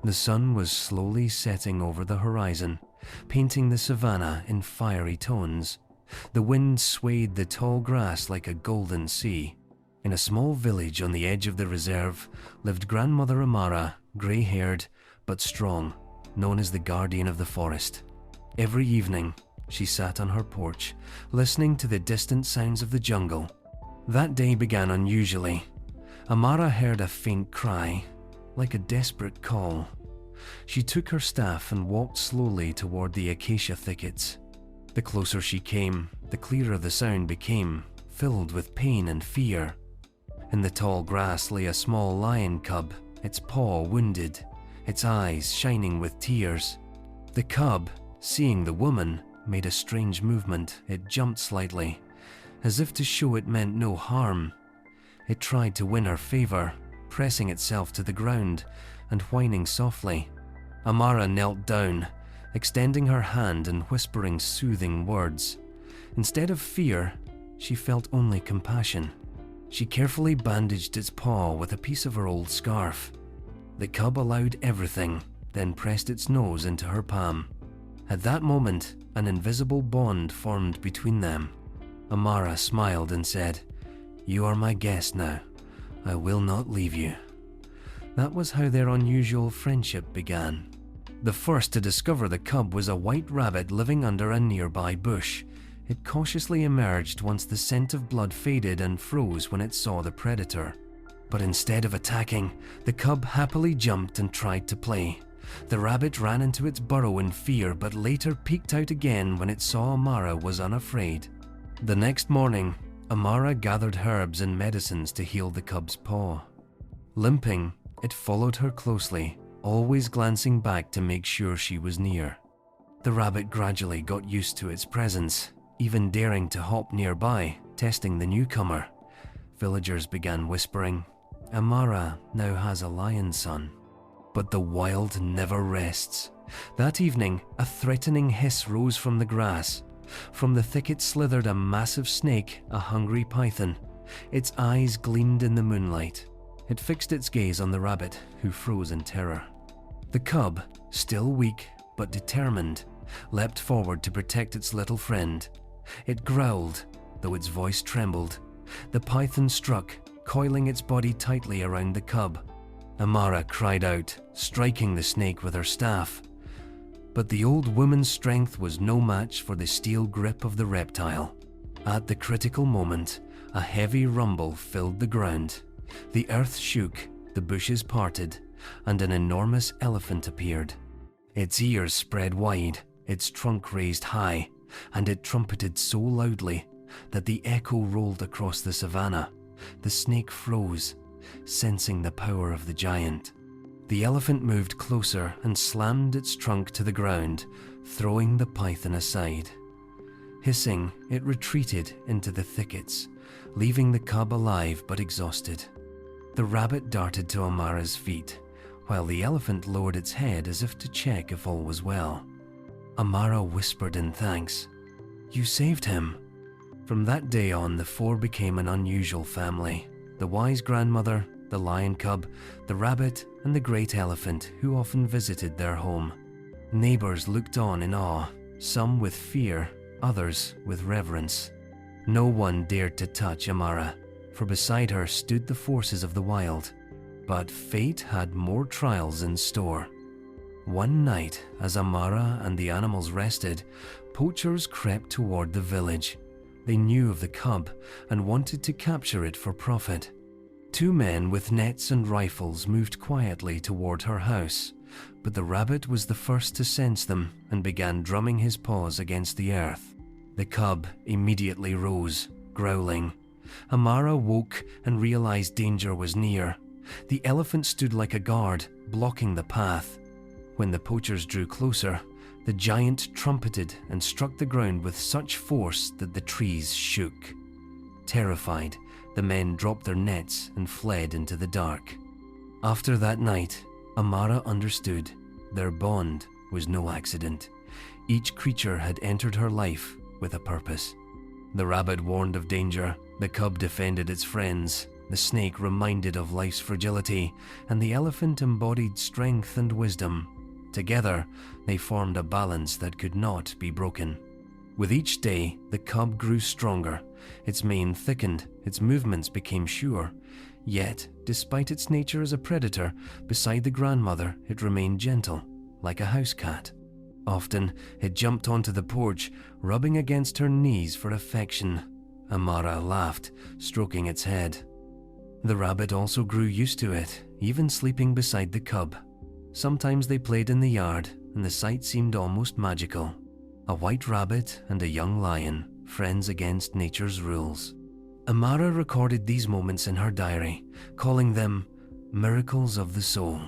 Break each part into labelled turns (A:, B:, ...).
A: The sun was slowly setting over the horizon, painting the savannah in fiery tones. The wind swayed the tall grass like a golden sea. In a small village on the edge of the reserve lived Grandmother Amara, grey-haired but strong, known as the guardian of the forest. Every evening, she sat on her porch, listening to the distant sounds of the jungle. That day began unusually. Amara heard a faint cry, like a desperate call. She took her staff and walked slowly toward the acacia thickets. The closer she came, the clearer the sound became, filled with pain and fear. In the tall grass lay a small lion cub, its paw wounded, its eyes shining with tears. The cub, seeing the woman, made a strange movement. It jumped slightly, as if to show it meant no harm. It tried to win her favor, pressing itself to the ground and whining softly. Amara knelt down, extending her hand and whispering soothing words. Instead of fear, she felt only compassion. She carefully bandaged its paw with a piece of her old scarf. The cub allowed everything, then pressed its nose into her palm. At that moment, an invisible bond formed between them. Amara smiled and said, "You are my guest now. I will not leave you." That was how their unusual friendship began. The first to discover the cub was a white rabbit living under a nearby bush. It cautiously emerged once the scent of blood faded and froze when it saw the predator. But instead of attacking, the cub happily jumped and tried to play. The rabbit ran into its burrow in fear, but later peeked out again when it saw Amara was unafraid. The next morning, Amara gathered herbs and medicines to heal the cub's paw. Limping, it followed her closely, always glancing back to make sure she was near. The rabbit gradually got used to its presence, even daring to hop nearby, testing the newcomer. Villagers began whispering, "Amara now has a lion son." But the wild never rests. That evening, a threatening hiss rose from the grass. From the thicket slithered a massive snake, a hungry python. Its eyes gleamed in the moonlight. It fixed its gaze on the rabbit, who froze in terror. The cub, still weak but determined, leapt forward to protect its little friend. It growled, though its voice trembled. The python struck, coiling its body tightly around the cub. Amara cried out, striking the snake with her staff. But the old woman's strength was no match for the steel grip of the reptile. At the critical moment, a heavy rumble filled the ground. The earth shook, the bushes parted, and an enormous elephant appeared. Its ears spread wide, its trunk raised high, and it trumpeted so loudly that the echo rolled across the savannah. The snake froze, sensing the power of the giant. The elephant moved closer and slammed its trunk to the ground, throwing the python aside. Hissing, it retreated into the thickets, leaving the cub alive but exhausted. The rabbit darted to Amara's feet, while the elephant lowered its head as if to check if all was well. Amara whispered in thanks, "You saved him." From that day on, the four became an unusual family. The wise grandmother, the lion cub, the rabbit, and the great elephant who often visited their home. Neighbors looked on in awe, some with fear, others with reverence. No one dared to touch Amara, for beside her stood the forces of the wild. But fate had more trials in store. One night, as Amara and the animals rested, poachers crept toward the village. They knew of the cub and wanted to capture it for profit. Two men with nets and rifles moved quietly toward her house, but the rabbit was the first to sense them and began drumming his paws against the earth. The cub immediately rose, growling. Amara woke and realized danger was near. The elephant stood like a guard, blocking the path. When the poachers drew closer, the giant trumpeted and struck the ground with such force that the trees shook. Terrified, the men dropped their nets and fled into the dark. After that night, Amara understood their bond was no accident. Each creature had entered her life with a purpose. The rabbit warned of danger, the cub defended its friends, The snake reminded of life's fragility, and the elephant embodied strength and wisdom. Together, they formed a balance that could not be broken. With each day, the cub grew stronger. Its mane thickened, its movements became sure. Yet, despite its nature as a predator, beside the grandmother, it remained gentle, like a house cat. Often, it jumped onto the porch, rubbing against her knees for affection. Amara laughed, stroking its head. The rabbit also grew used to it, even sleeping beside the cub. Sometimes they played in the yard, and the sight seemed almost magical. A white rabbit and a young lion, friends against nature's rules. Amara recorded these moments in her diary, calling them miracles of the soul.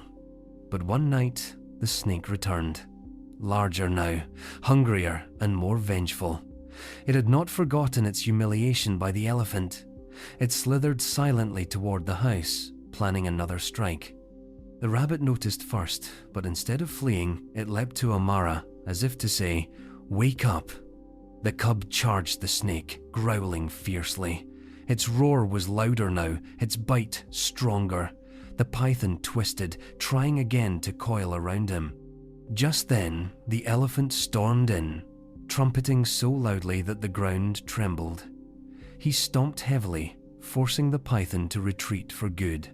A: But one night, the snake returned. Larger now, hungrier, and more vengeful. It had not forgotten its humiliation by the elephant. It slithered silently toward the house, planning another strike. The rabbit noticed first, but instead of fleeing, it leapt to Amara, as if to say, "Wake up." The cub charged the snake, growling fiercely. Its roar was louder now, its bite stronger. The python twisted, trying again to coil around him. Just then, the elephant stormed in, trumpeting so loudly that the ground trembled. He stomped heavily, forcing the python to retreat for good.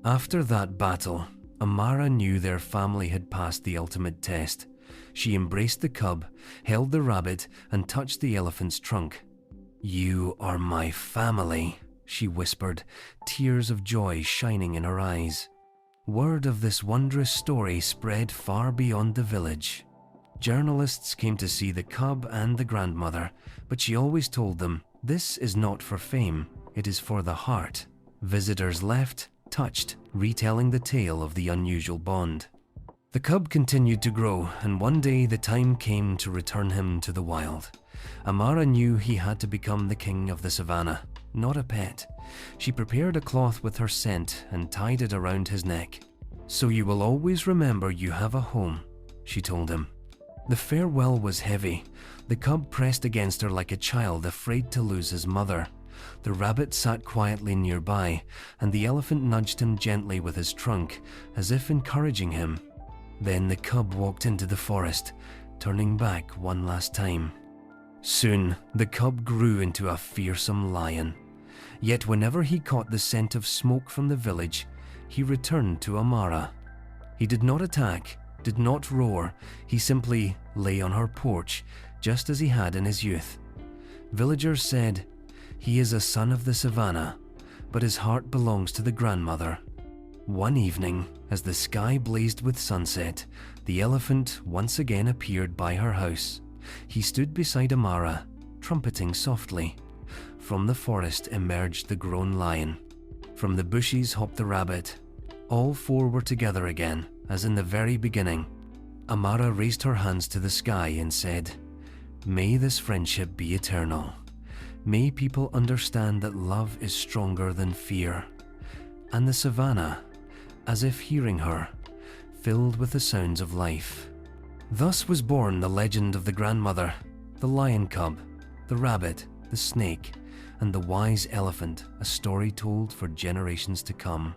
A: After that battle, Amara knew their family had passed the ultimate test. She embraced the cub, held the rabbit, and touched the elephant's trunk. "You are my family," she whispered, tears of joy shining in her eyes. Word of this wondrous story spread far beyond the village. Journalists came to see the cub and the grandmother, but she always told them, "This is not for fame, it is for the heart." Visitors left, touched, retelling the tale of the unusual bond. The cub continued to grow, and one day the time came to return him to the wild. Amara knew he had to become the king of the savannah, not a pet. She prepared a cloth with her scent and tied it around his neck. "So you will always remember you have a home," she told him. The farewell was heavy. The cub pressed against her like a child afraid to lose his mother. The rabbit sat quietly nearby, and the elephant nudged him gently with his trunk, as if encouraging him. Then the cub walked into the forest, turning back one last time. Soon, the cub grew into a fearsome lion. Yet whenever he caught the scent of smoke from the village, he returned to Amara. He did not attack, did not roar, he simply lay on her porch, just as he had in his youth. Villagers said, "He is a son of the savannah, but his heart belongs to the grandmother." One evening, as the sky blazed with sunset, the elephant once again appeared by her house. He stood beside Amara, trumpeting softly. From the forest emerged the grown lion. From the bushes hopped the rabbit. All four were together again, as in the very beginning. Amara raised her hands to the sky and said, "May this friendship be eternal. May people understand that love is stronger than fear." And the savannah, as if hearing her, filled with the sounds of life. Thus was born the legend of the grandmother, the lion cub, the rabbit, the snake, and the wise elephant, a story told for generations to come.